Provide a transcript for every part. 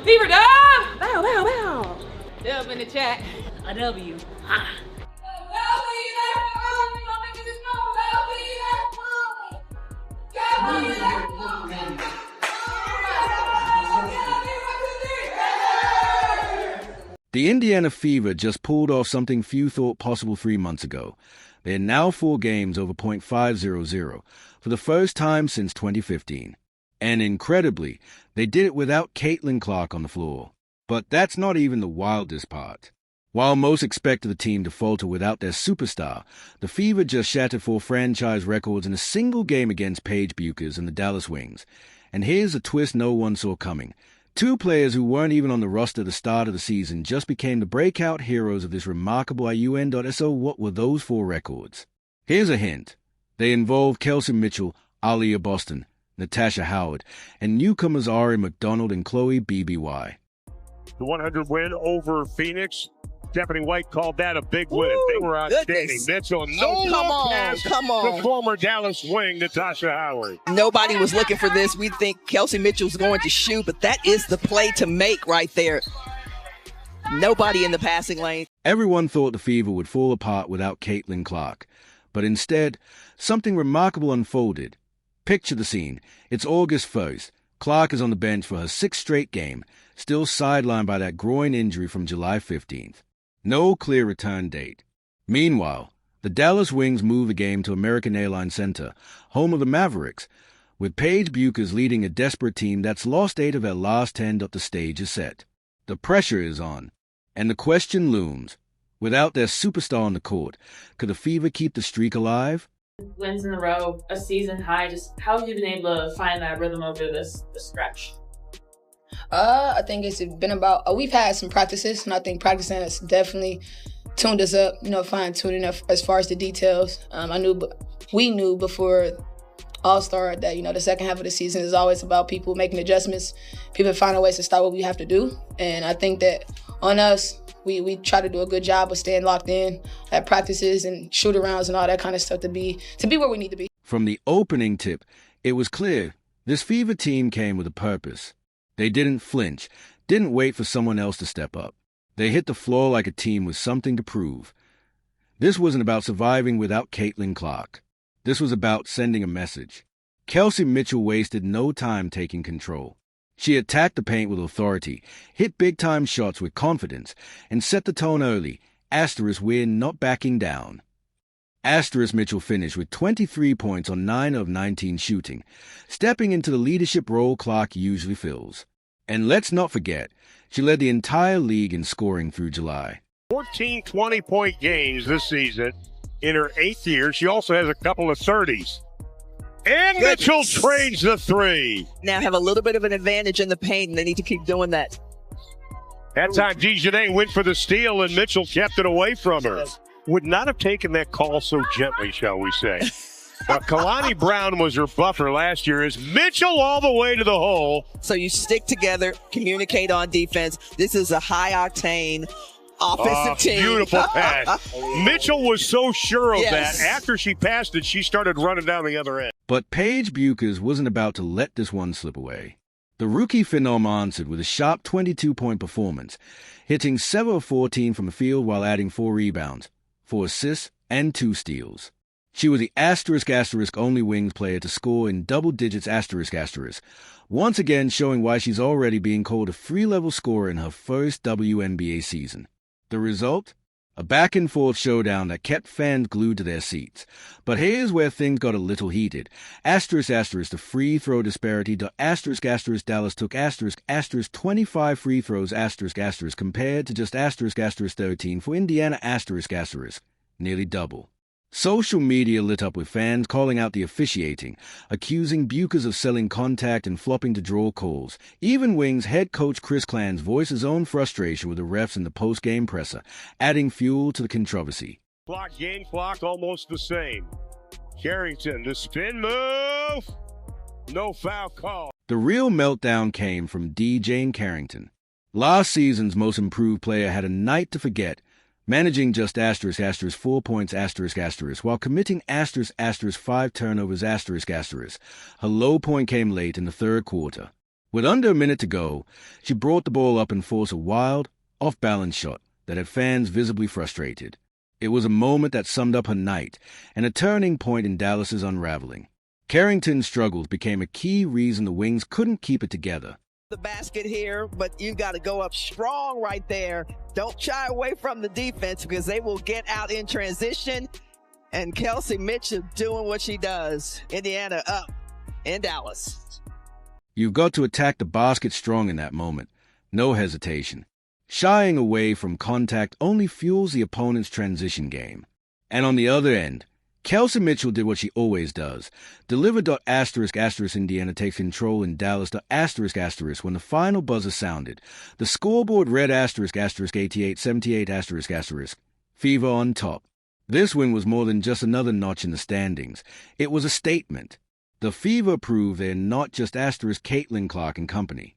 Fever dub! Bow, bow, bow. Dub in the chat. A W. Ha. The Indiana Fever just pulled off something few thought possible 3 months ago. They are now 4 games over .500 for the first time since 2015. And incredibly, they did it without Caitlin Clark on the floor. But that's not even the wildest part. While most expected the team to falter without their superstar, the Fever just shattered 4 franchise records in a single game against Paige Bueckers and the Dallas Wings. And here's a twist no one saw coming. 2 players who weren't even on the roster at the start of the season just became the breakout heroes of this remarkable UN.SO. What were those 4 records? Here's a hint. They involved Kelsey Mitchell, Aaliyah Boston, Natasha Howard, and newcomers Ari McDonald and Chloe BBY. The 100 win over Phoenix. Stephanie White called that a big win. They were outstanding. Mitchell, come on. The former Dallas Wing, Natasha Howard. Nobody was looking for this. We think Kelsey Mitchell's going to shoot, but that is the play to make right there. Nobody in the passing lane. Everyone thought the Fever would fall apart without Caitlin Clark. But instead, something remarkable unfolded. Picture the scene. It's August 1st. Clark is on the bench for her 6th straight game, still sidelined by that groin injury from July 15th. No clear return date. Meanwhile, the Dallas Wings move the game to American Airlines Center, home of the Mavericks, with Paige Bueckers leading a desperate team that's lost 8 of their last 10. The stage is set. The pressure is on, and the question looms. Without their superstar on the court, could the Fever keep the streak alive? Wins in a row, a season high. Just how have you been able to find that rhythm over this stretch? I think it's been about, we've had some practices, and I think practicing has definitely tuned us up, fine-tuning as far as the details. We knew before All-Star that, the second half of the season is always about people making adjustments, people finding ways to stop what we have to do. And I think that on us, we try to do a good job of staying locked in at practices and shoot-arounds and all that kind of stuff to be where we need to be. From the opening tip, it was clear this Fever team came with a purpose. They didn't flinch, didn't wait for someone else to step up. They hit the floor like a team with something to prove. This wasn't about surviving without Caitlin Clark. This was about sending a message. Kelsey Mitchell wasted no time taking control. She attacked the paint with authority, hit big-time shots with confidence, and set the tone early. We're not backing down. Mitchell finished with 23 points on 9 of 19 shooting, stepping into the leadership role Clark usually fills. And let's not forget, she led the entire league in scoring through July. 14 20-point games this season in her 8th year. She also has a couple of 30s. And Mitchell trades the 3. Now have a little bit of an advantage in the paint, and they need to keep doing that. That time, Dejanay went for the steal, and Mitchell kept it away from her. Would not have taken that call so gently, shall we say. But Kalani Brown was her buffer last year as Mitchell all the way to the hole. So you stick together, communicate on defense. This is a high-octane offensive team. Beautiful pass. Mitchell was so sure of that. After she passed it, she started running down the other end. But Paige Bueckers wasn't about to let this one slip away. The rookie phenom answered with a sharp 22-point performance, hitting 7 of 14 from the field while adding 4 rebounds, 4 assists, and 2 steals. She was the *** only Wings player to score in double digits ***, once again showing why she's already being called a free-level scorer in her first WNBA season. The result? A back-and-forth showdown that kept fans glued to their seats. But here's where things got a little heated. ***, the free throw disparity. Dallas took *** 25 free throws *** compared to just ** 13 for Indiana ***, nearly double. Social media lit up with fans calling out the officiating, accusing Bueckers of selling contact and flopping to draw calls. Even Wings head coach Chris Klans voiced his own frustration with the refs in the post-game presser, adding fuel to the controversy. Game clock almost the same. Carrington, the spin move. No foul call. The real meltdown came from Jane Carrington. Last season's most improved player had a night to forget, managing just ** 4 points ** while committing ** 5 turnovers ***. Her low point came late in the third quarter. With under a minute to go, she brought the ball up and forced a wild, off-balance shot that had fans visibly frustrated. It was a moment that summed up her night and a turning point in Dallas's unraveling. Carrington's struggles became a key reason the Wings couldn't keep it together. The basket here, but you got to go up strong right there. Don't shy away from the defense because they will get out in transition. And Kelsey Mitchell doing what she does. Indiana up in Dallas. You've got to attack the basket strong in that moment. No hesitation. Shying away from contact only fuels the opponent's transition game. And on the other end, Kelsey Mitchell did what she always does. Delivered **** Indiana takes control in Dallas **** when the final buzzer sounded. The scoreboard read ***88-78***. Fever on top. This win was more than just another notch in the standings. It was a statement. The Fever proved they're not just ***Caitlin Clark and company.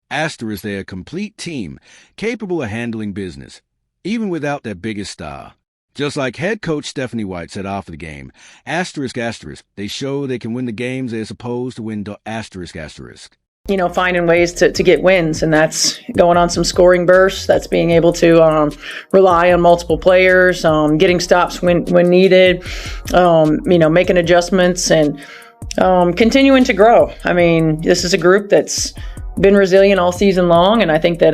They're a complete team, capable of handling business, even without their biggest star. Just like head coach Stephanie White said after the game, ***, they show they can win the games they're supposed to win ***. You know, finding ways to get wins, and that's going on some scoring bursts. That's being able to rely on multiple players, getting stops when needed, making adjustments and continuing to grow. I mean, this is a group that's been resilient all season long, and I think that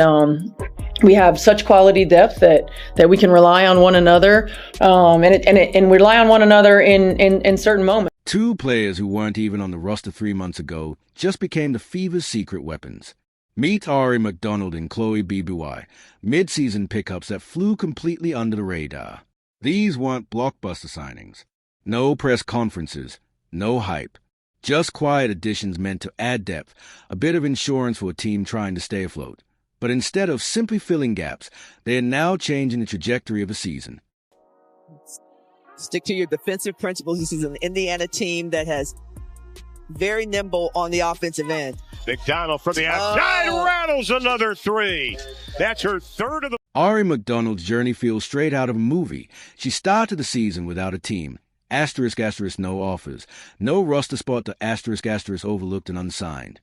we have such quality depth that we can rely on one another, and rely on one another in certain moments. Two players who weren't even on the roster 3 months ago just became the Fever's secret weapons. Meet Ari McDonald and Chloe Bibuai, mid-season pickups that flew completely under the radar. These weren't blockbuster signings. No press conferences, no hype. Just quiet additions meant to add depth, a bit of insurance for a team trying to stay afloat. But instead of simply filling gaps, they are now changing the trajectory of a season. Stick to your defensive principles. This is an Indiana team that has very nimble on the offensive end. McDonald from the outside rattles another three. That's her third of the... Ari McDonald's journey feels straight out of a movie. She started the season without a team. ***, no offers. No roster spot to ***, overlooked and unsigned.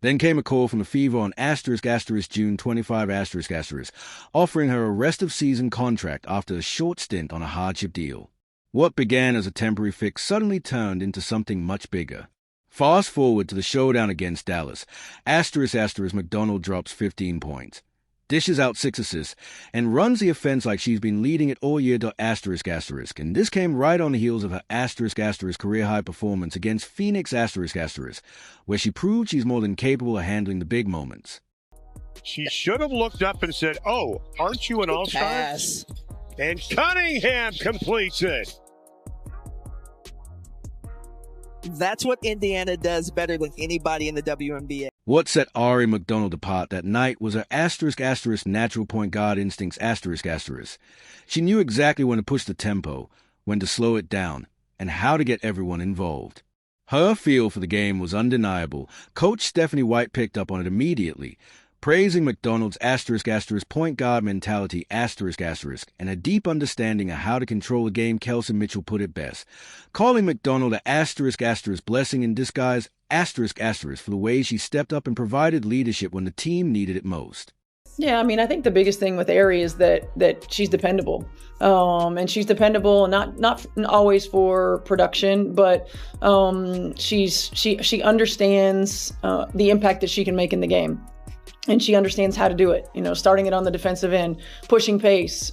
Then came a call from the Fever on ***, June 25 ***, offering her a rest-of-season contract after a short stint on a hardship deal. What began as a temporary fix suddenly turned into something much bigger. Fast forward to the showdown against Dallas. ***, McDonald drops 15 points. Dishes out 6 assists, and runs the offense like she's been leading it all year ***, and this came right on the heels of her ***, career-high performance against Phoenix ***, where she proved she's more than capable of handling the big moments. She should have looked up and said, "Oh, aren't you an all-star?" Pass. And Cunningham completes it. That's what Indiana does better than anybody in the WNBA. What set Ari McDonald apart that night was her *** natural point guard instincts ***. She knew exactly when to push the tempo, when to slow it down, and how to get everyone involved. Her feel for the game was undeniable. Coach Stephanie White picked up on it immediately, praising McDonald's *** point guard mentality ***, and a deep understanding of how to control the game. Kelsey Mitchell put it best, calling McDonald a *** blessing in disguise *** for the way she stepped up and provided leadership when the team needed it most. Yeah, I mean, I think the biggest thing with Ari is that she's dependable, and she's dependable not always for production, but she understands the impact that she can make in the game. And she understands how to do it, starting it on the defensive end, pushing pace,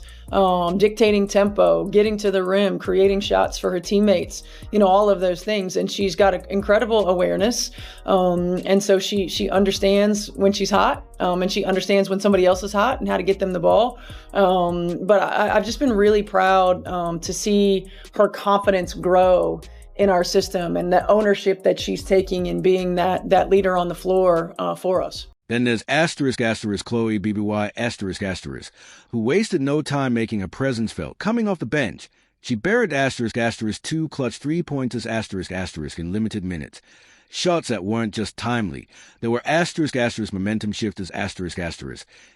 dictating tempo, getting to the rim, creating shots for her teammates, all of those things. And she's got an incredible awareness. And so she understands when she's hot, and she understands when somebody else is hot and how to get them the ball. But I've just been really proud to see her confidence grow in our system and the ownership that she's taking in being that leader on the floor for us. Then there's Chloe Bibuai who wasted no time making her presence felt. Coming off the bench, she buried two clutch three-pointers in limited minutes. Shots that weren't just timely. There were momentum shifters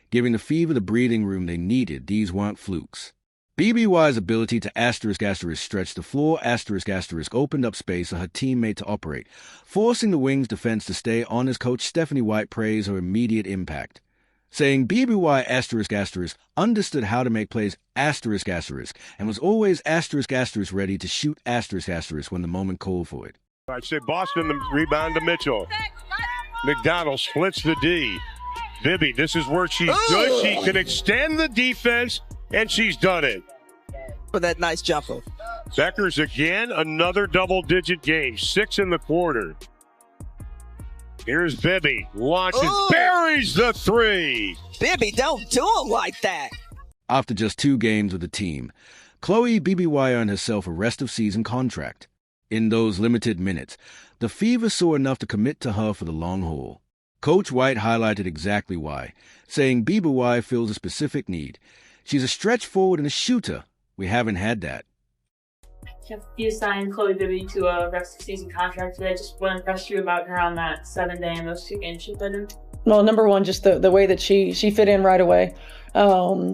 giving the Fever the breathing room they needed. These weren't flukes. BBY's ability to *** stretch the floor *** opened up space for her teammate to operate, forcing the Wings defense to stay on as coach Stephanie White praised her immediate impact, saying BBY *** understood how to make plays *** and was always *** ready to shoot *** when the moment called for it. I'd say Boston, the rebound to Mitchell. McDonald splits the D. Bibby, this is where she's good. She can extend the defense, and she's done it. For that nice jumper. Bueckers again, another double-digit game, 6 in the quarter. Here's Bibby, launches, buries the 3. Bibby, don't do him like that. After just 2 games with the team, Chloe BBY earned herself a rest-of-season contract. In those limited minutes, the Fever saw enough to commit to her for the long haul. Coach White highlighted exactly why, saying BBY fills a specific need. She's a stretch forward and a shooter. We haven't had that. You signed Chloe Bibby to a rest of season contract today. Just what impressed you about her on that 7-day and those 2 games she played in? Well, number one, just the way that she fit in right away.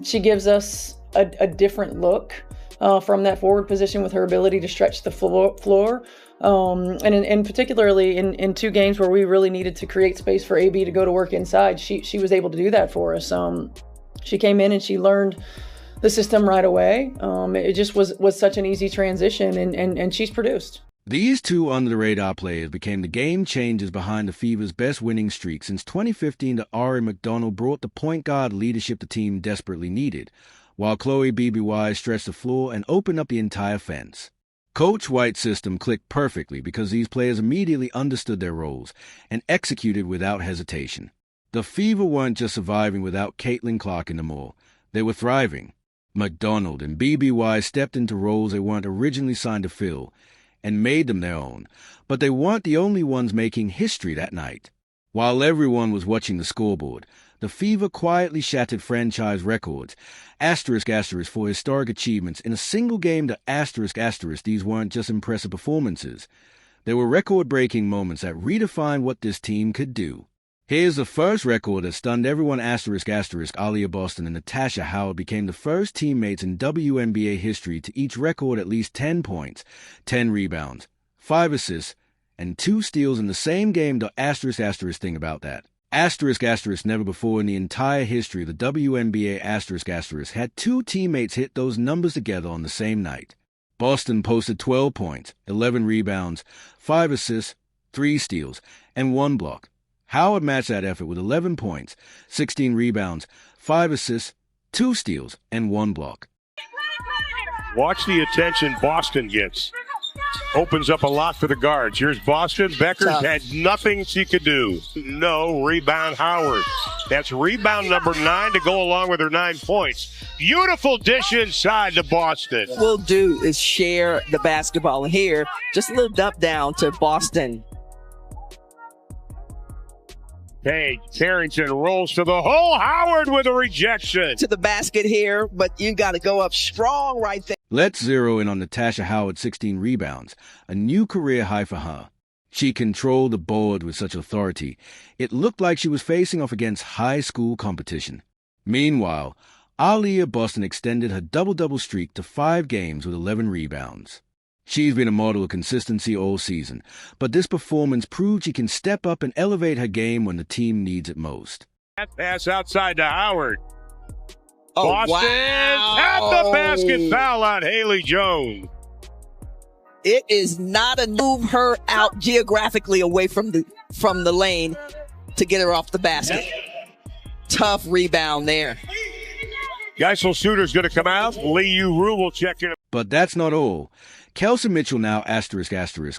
She gives us a different look from that forward position with her ability to stretch the floor. And particularly in 2 games where we really needed to create space for AB to go to work inside, she was able to do that for us. She came in and she learned the system right away. It just was such an easy transition, and she's produced. These 2 under-the-radar players became the game changers behind the Fever's best winning streak since 2015 that Ari McDonald brought the point guard leadership the team desperately needed, while Chloe BBY stretched the floor and opened up the entire fence. Coach White's system clicked perfectly because these players immediately understood their roles and executed without hesitation. The Fever weren't just surviving without Caitlin Clark anymore. They were thriving. McDonald and BBY stepped into roles they weren't originally signed to fill and made them their own, but they weren't the only ones making history that night. While everyone was watching the scoreboard, the Fever quietly shattered franchise records, *** for historic achievements in a single game to ***. These weren't just impressive performances. They were record-breaking moments that redefined what this team could do. Here's the first record that stunned everyone ***. Aaliyah Boston and Natasha Howard became the first teammates in WNBA history to each record at least 10 points, 10 rebounds, 5 assists, and 2 steals in the same game. The *** thing about that. *** never before in the entire history of the WNBA *** had 2 teammates hit those numbers together on the same night. Boston posted 12 points, 11 rebounds, 5 assists, 3 steals, and 1 block. Howard matched that effort with 11 points, 16 rebounds, 5 assists, 2 steals, and 1 block. Watch the attention Boston gets. Opens up a lot for the guards. Here's Boston. Bueckers had nothing she could do. No rebound, Howard. That's rebound number 9 to go along with her 9 points. Beautiful dish inside to Boston. What we'll do is share the basketball here. Just a little dump down to Boston. Paige Carrington rolls to the hole. Howard with a rejection. To the basket here, but you got to go up strong right there. Let's zero in on Natasha Howard's 16 rebounds, a new career high for her. She controlled the board with such authority, it looked like she was facing off against high school competition. Meanwhile, Aaliyah Boston extended her double-double streak to 5 games with 11 rebounds. She's been a model of consistency all season, but this performance proved she can step up and elevate her game when the team needs it most. That pass outside to Howard. Oh, Boston at the basket, foul on Haley Jones. It is not a move her out geographically away from the lane to get her off the basket. Tough rebound there. Geisel shooter's going to come out. Lee Yu-Ru will check in. But that's not all. Kelsey Mitchell now ***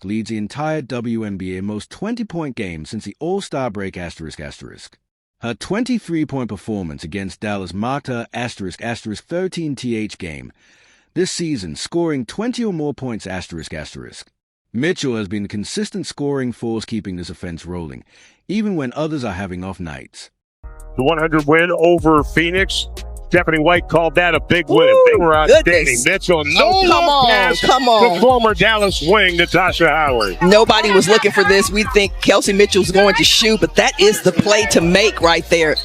leads the entire WNBA most 20-point game since the All-Star break ***. Her 23-point performance against Dallas marked her **13th game this season, scoring 20 or more points ***. Mitchell has been the consistent scoring force keeping this offense rolling, even when others are having off nights. The 100 win over Phoenix. Stephanie White called that a big win. Ooh, They were outstanding. goodness. Mitchell, come on. to former Dallas wing, Natasha Howard. Nobody was looking for this. We think Kelsey Mitchell's going to shoot, but that is the play to make right there.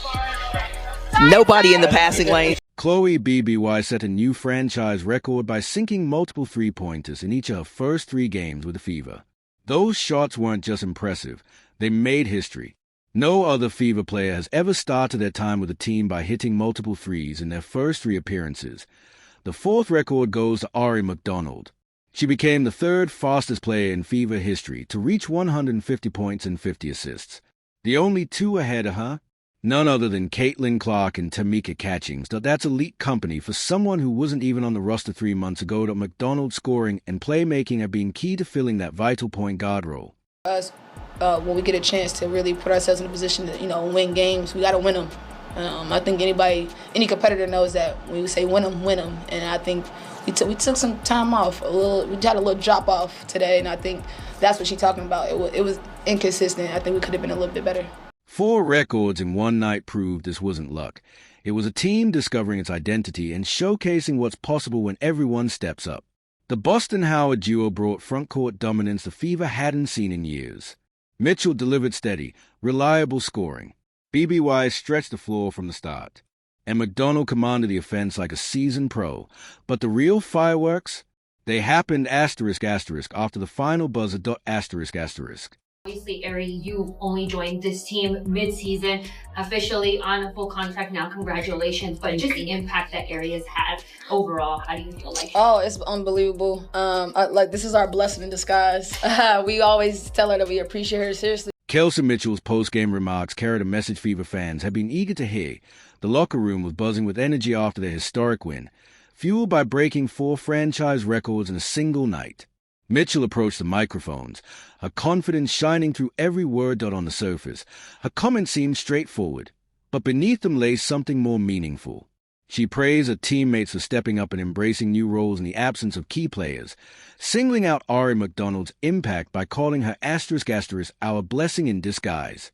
Nobody in the passing lane. Chloe BBY set a new franchise record by sinking multiple three-pointers in each of her first 3 games with the Fever. Those shots weren't just impressive, they made history. No other Fever player has ever started their time with the team by hitting multiple threes in their first 3 appearances. The 4th record goes to Ari McDonald. She became the 3rd fastest player in Fever history to reach 150 points and 50 assists. The only 2 ahead of her? None other than Caitlin Clark and Tamika Catchings. That's elite company for someone who wasn't even on the roster 3 months ago. That McDonald's scoring and playmaking have been key to filling that vital point guard role. When we get a chance to really put ourselves in a position to, win games, we got to win them. I think any competitor knows that when we say win them. And I think we took some time off. We had a little drop off today, and I think that's what she's talking about. It was inconsistent. I think we could have been a little bit better. 4 records in one night proved this wasn't luck. It was a team discovering its identity and showcasing what's possible when everyone steps up. The Boston-Howard duo brought frontcourt dominance the Fever hadn't seen in years. Mitchell delivered steady, reliable scoring. BBY stretched the floor from the start. And McDonald commanded the offense like a seasoned pro. But the real fireworks? They happened *** after the final buzzer ***. Obviously, Ari, you only joined this team mid-season, officially on a full contract now. Congratulations. But just the impact that Ari has had overall, how do you feel like? Oh, it's unbelievable. This is our blessing in disguise. We always tell her that we appreciate her seriously. Kelsey Mitchell's post-game remarks carried a message Fever fans have been eager to hear. The locker room was buzzing with energy after their historic win, fueled by breaking 4 franchise records in a single night. Mitchell approached the microphones, her confidence shining through every word on the surface. Her comments seemed straightforward, but beneath them lay something more meaningful. She praised her teammates for stepping up and embracing new roles in the absence of key players, singling out Ari McDonald's impact by calling her *** our blessing in disguise.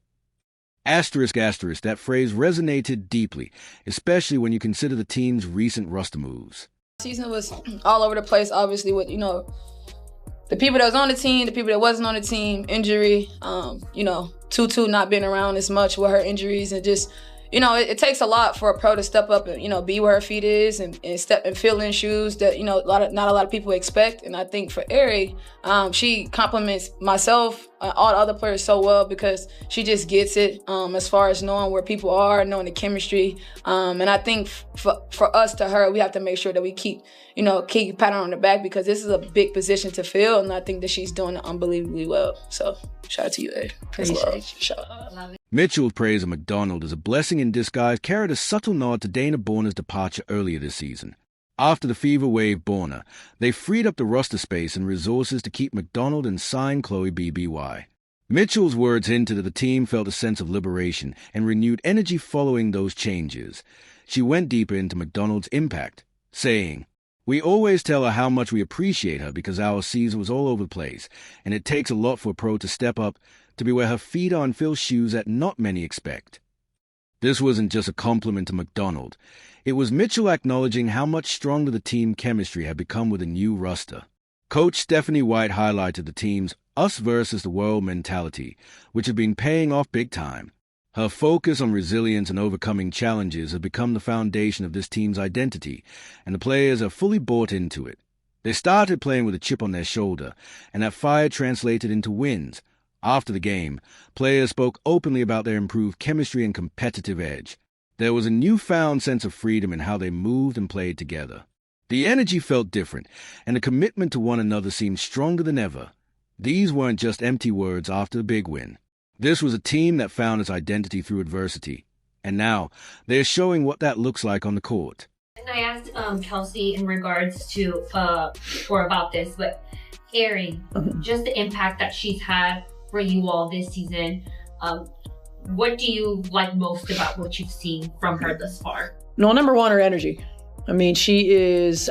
***, that phrase resonated deeply, especially when you consider the team's recent roster moves. Season was all over the place, obviously, with, the people that was on the team, the people that wasn't on the team, injury, Tutu not being around as much with her injuries, and just, it takes a lot for a pro to step up and, be where her feet is and step and fill in shoes that, not a lot of people expect. And I think for Ari, she compliments myself, all the other players so well because she just gets it as far as knowing where people are, knowing the chemistry. And I think for us to her, we have to make sure that we keep patting her on the back because this is a big position to fill. And I think that she's doing it unbelievably well. So shout out to you, Ari. Shout out. Mitchell's praise of McDonald as a blessing in disguise carried a subtle nod to Dana Borner's departure earlier this season. After the Fever waived Borner, they freed up the roster space and resources to keep McDonald and sign Chloe BBY. Mitchell's words hinted that the team felt a sense of liberation and renewed energy following those changes. She went deeper into McDonald's impact, saying, "We always tell her how much we appreciate her because our season was all over the place, and it takes a lot for a pro to step up, to be where her feet are and fill shoes that not many expect." This wasn't just a compliment to McDonald. It was Mitchell acknowledging how much stronger the team chemistry had become with a new roster. Coach Stephanie White highlighted the team's us versus the world mentality, which had been paying off big time. Her focus on resilience and overcoming challenges has become the foundation of this team's identity, and the players are fully bought into it. They started playing with a chip on their shoulder, and that fire translated into wins. After the game, players spoke openly about their improved chemistry and competitive edge. There was a newfound sense of freedom in how they moved and played together. The energy felt different, and the commitment to one another seemed stronger than ever. These weren't just empty words after the big win. This was a team that found its identity through adversity, and now they're showing what that looks like on the court. And I asked Kelsey in regards to, or about this, but Ari, just the impact that she's had for you all this season. What do you like most about what you've seen from her thus far? No, number one, her energy. I mean, she is,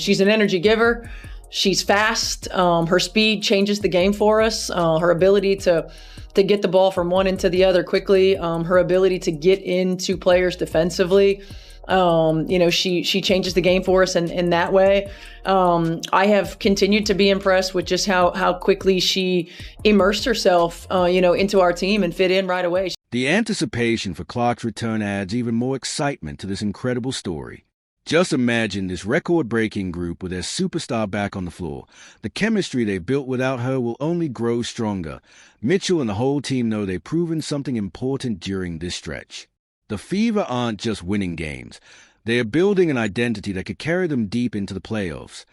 she's an energy giver. She's fast. Her speed changes the game for us. Her ability to get the ball from one end to the other quickly. Her ability to get into players defensively. She changes the game for us in that way. I have continued to be impressed with just how quickly she immersed herself, into our team and fit in right away. The anticipation for Clark's return adds even more excitement to this incredible story. Just imagine this record-breaking group with their superstar back on the floor. The chemistry they built without her will only grow stronger. Mitchell and the whole team know they've proven something important during this stretch. The Fever aren't just winning games. They are building an identity that could carry them deep into the playoffs.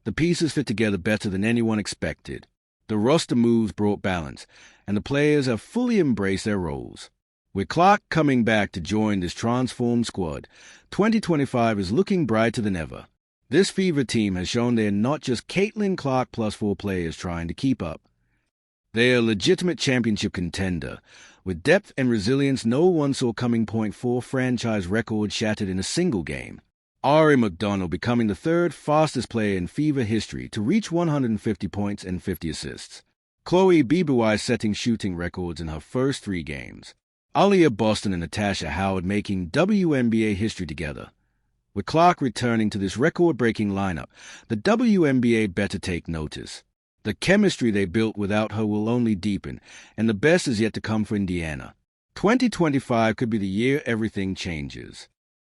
The pieces fit together better than anyone expected. The roster moves brought balance, and the players have fully embraced their roles. With Clark coming back to join this transformed squad, 2025 is looking brighter than ever. This Fever team has shown they are not just Caitlin Clark plus 4 players trying to keep up. They are a legitimate championship contender. With depth and resilience no one saw coming. 4 franchise records shattered in a single game. Ari McDonald becoming the 3rd fastest player in Fever history to reach 150 points and 50 assists. Chloe Bibawai setting shooting records in her first 3 games. Aaliyah Boston and Natasha Howard making WNBA history together. With Clark returning to this record-breaking lineup, the WNBA better take notice. The chemistry they built without her will only deepen, and the best is yet to come for Indiana. 2025 could be the year everything changes.